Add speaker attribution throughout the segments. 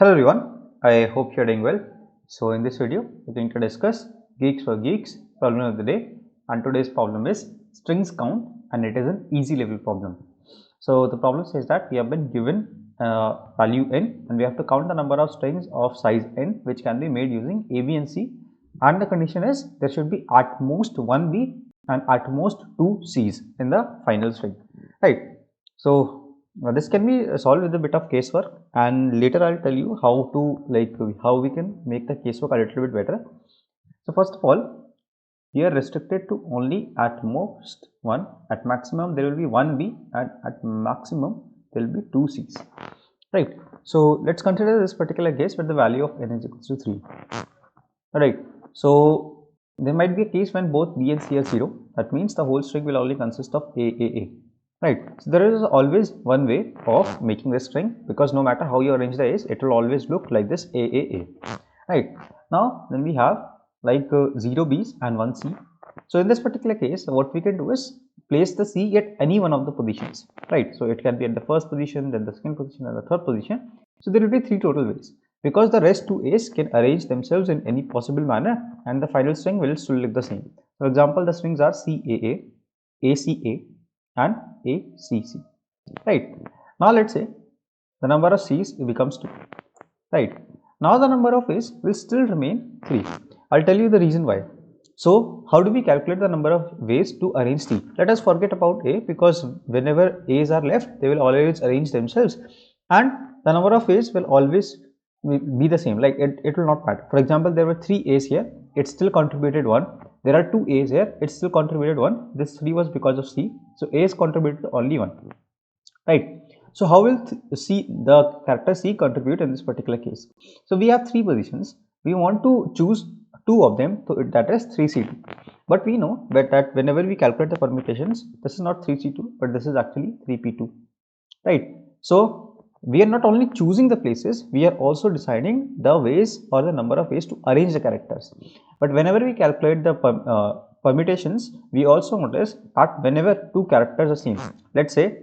Speaker 1: Hello everyone, I hope you are doing well. So in this video, we are going to discuss Geeks for Geeks problem of the day, and today's problem is strings count, and it is an easy level problem. So the problem says that we have been given value n and we have to count the number of strings of size n which can be made using A, B and C, and the condition is there should be at most one B and at most two C's in the final string, right? So this can be solved with a bit of casework, and later I'll tell you how to how we can make the casework a little bit better. So first of all, we are restricted to only at most one. At maximum there will be one B, and at maximum there will be two C's, right? So let's consider this particular case where the value of n is equals to 3. Alright, so there might be a case when both B and C are 0. That means the whole string will only consist of A. Right, so there is always one way of making this string, because no matter how you arrange the A's, it will always look like this A. Right, now then we have like 0 B's and 1 C. So in this particular case, what we can do is place the C at any one of the positions, right? So it can be at the first position, then the second position, and the third position. So there will be 3 total ways, because the rest 2 A's can arrange themselves in any possible manner and the final string will still look the same. For example, the strings are CAA, ACA and ACC, right? Now let's say the number of C's becomes 2, right? Now the number of A's will still remain 3. I'll tell you the reason why. So how do we calculate the number of ways to arrange C? Let us forget about A, because whenever A's are left, they will always arrange themselves, and the number of A's will always be the same, like it will not matter. For example, there were 3 A's here, it still contributed 1. There are 2 A's here, it still contributed 1. This 3 was because of C, so A's contributed only 1, right? So how will the character C contribute in this particular case? So we have 3 positions, we want to choose 2 of them, so that is 3C2, but we know that whenever we calculate the permutations, this is not 3C2 but this is actually 3P2, right? So we are not only choosing the places, we are also deciding the ways or the number of ways to arrange the characters. But whenever we calculate the permutations, we also notice that whenever 2 characters are seen, let's say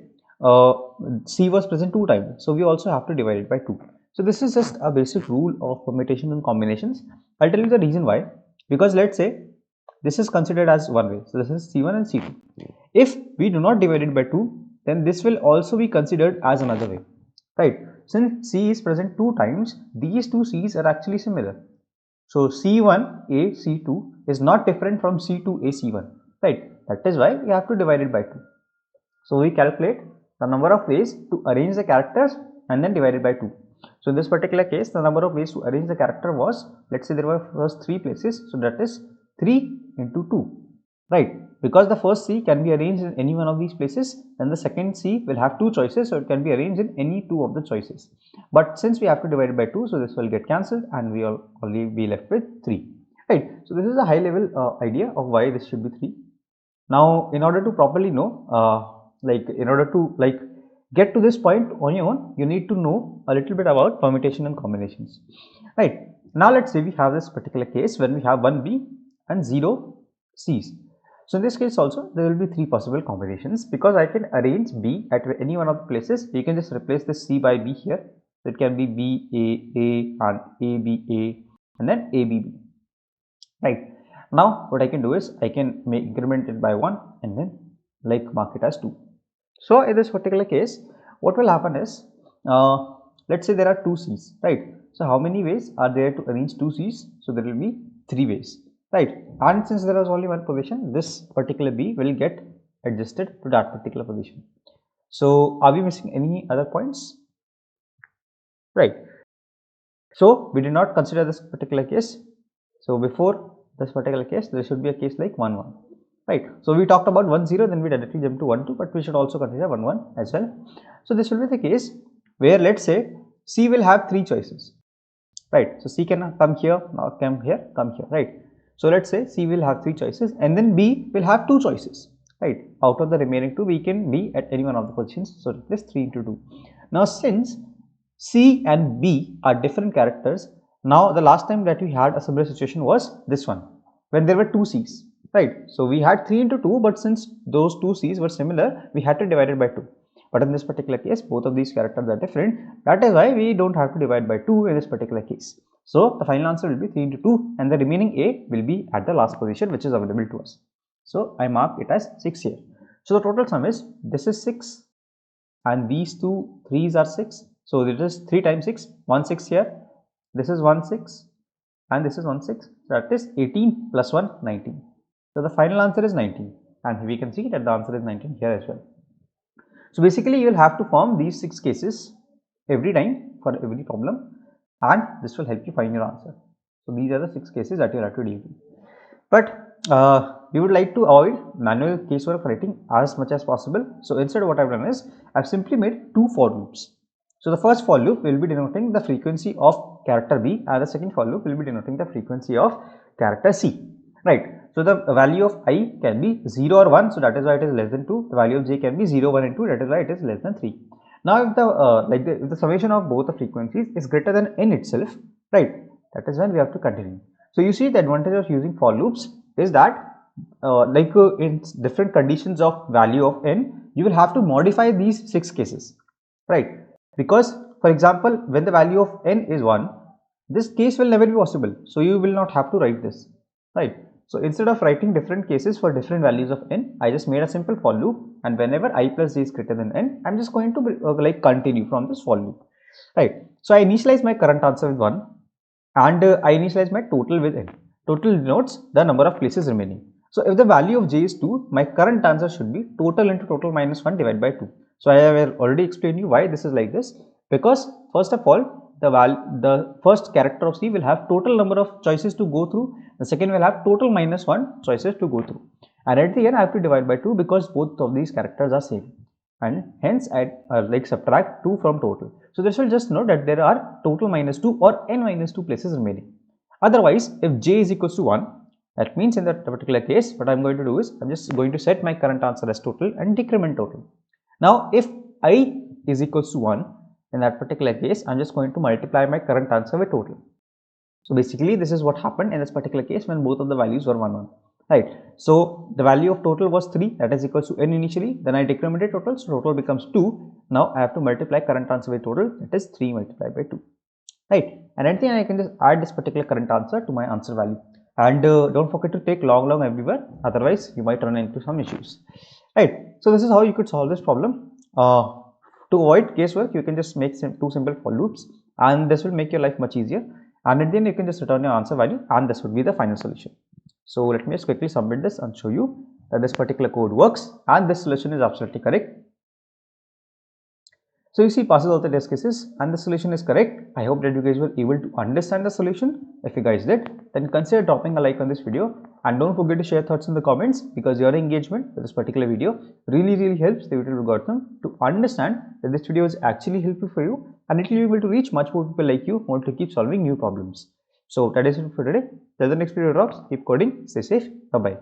Speaker 1: C was present 2 times, so we also have to divide it by 2. So this is just a basic rule of permutation and combinations. I'll tell you the reason why, because let's say this is considered as one way, so this is C1 and C2. If we do not divide it by 2, then this will also be considered as another way, right? Since C is present 2 times, these 2 C's are actually similar. So C1A C2 is not different from C2A C1, right? That is why we have to divide it by 2. So we calculate the number of ways to arrange the characters and then divide it by 2. So in this particular case, the number of ways to arrange the character was, let's say there were first 3 places, so that is 3 into 2, right? Because the first C can be arranged in any one of these places, and the second C will have 2 choices, so it can be arranged in any 2 of the choices. But since we have to divide it by 2, so this will get cancelled and we will only be left with 3, right? So this is a high level idea of why this should be 3. Now in order to properly know, in order to get to this point on your own, you need to know a little bit about permutation and combinations, right? Now let's say we have this particular case when we have 1 B and 0 C's. So in this case also there will be 3 possible combinations, because I can arrange B at any one of the places. You can just replace this C by B here, so it can be B A and A B A and then A B B, right? Now what I can do is I can increment it by 1 and then mark it as 2. So in this particular case, what will happen is, let's say there are 2 C's, right? So how many ways are there to arrange 2 C's? So there will be 3 ways, right? And since there is only one position, this particular B will get adjusted to that particular position. So are we missing any other points? Right. So we did not consider this particular case. So before this particular case, there should be a case like 1 1. Right. So we talked about 1 0, then we directly jump to 1 2, but we should also consider 1 1 as well. So this will be the case where, let's say, C will have 3 choices, right? So C can come here, now come here, right? So let's say C will have 3 choices, and then B will have 2 choices, right? Out of the remaining 2, we can be at any one of the positions, so this 3 into 2. Now since C and B are different characters, now the last time that we had a similar situation was this one, when there were 2 C's. Right, so we had 3 into 2, but since those 2 C's were similar, we had to divide it by 2. But in this particular case, both of these characters are different. That is why we don't have to divide by 2 in this particular case. So the final answer will be 3 into 2, and the remaining A will be at the last position, which is available to us. So I mark it as 6 here. So the total sum is, this is 6 and these two 3's are 6. So it is 3 times 6, 1 6 here. This is 1 6 and this is 1 6. That is 18 plus 1, 19. So the final answer is 19, and we can see that the answer is 19 here as well. So basically you will have to form these 6 cases every time for every problem, and this will help you find your answer. So these are the 6 cases that you have to deal with. But we would like to avoid manual casework writing as much as possible. So instead what I've done is I've simply made 2 for loops. So the first for loop will be denoting the frequency of character B, and the second for loop will be denoting the frequency of character C, right? So the value of I can be 0 or 1, so that is why it is less than 2. The value of J can be 0, 1 and 2, that is why it is less than 3. Now if the if the summation of both the frequencies is greater than n itself, right, that is when we have to continue. So you see the advantage of using for loops is that in different conditions of value of n, you will have to modify these 6 cases, right? Because for example, when the value of n is 1, this case will never be possible, so you will not have to write this, right? So instead of writing different cases for different values of n, I just made a simple for loop, and whenever I plus j is greater than n, I'm just going to continue from this for loop, right? So I initialize my current answer with 1, and I initialize my total with n. Total denotes the number of places remaining. So if the value of j is 2, my current answer should be total into total minus 1 divided by 2. So I have already explained you why this is like this, because first of all, the first character of C will have total number of choices to go through, the second will have total minus 1 choices to go through, and at the end I have to divide by 2 because both of these characters are same, and hence I subtract 2 from total. So this will just note that there are total minus 2 or n minus 2 places remaining. Otherwise, if j is equals to 1, that means in that particular case, what I'm going to do is I'm just going to set my current answer as total and decrement total. Now, if I is equals to 1, in that particular case, I'm just going to multiply my current answer with total. So basically, this is what happened in this particular case when both of the values were 1 1, right? So the value of total was 3, that is equals to n initially. Then I decremented total, so total becomes 2. Now I have to multiply current answer by total, that is 3 multiplied by 2, right? And then I can just add this particular current answer to my answer value. And don't forget to take long everywhere, otherwise you might run into some issues, right? So this is how you could solve this problem. To avoid casework, you can just make 2 simple for loops, and this will make your life much easier. And at the end, you can just return your answer value, and this would be the final solution. So let me just quickly submit this and show you that this particular code works, and this solution is absolutely correct. So you see, passes all the test cases and the solution is correct. I hope that you guys were able to understand the solution. If you guys did, then consider dropping a like on this video, and don't forget to share thoughts in the comments, because your engagement with this particular video really helps the YouTube algorithm to understand that this video is actually helpful for you, and it will be able to reach much more people like you who want to keep solving new problems. So that is it for today. Till the next video rocks, keep coding, stay safe, bye bye.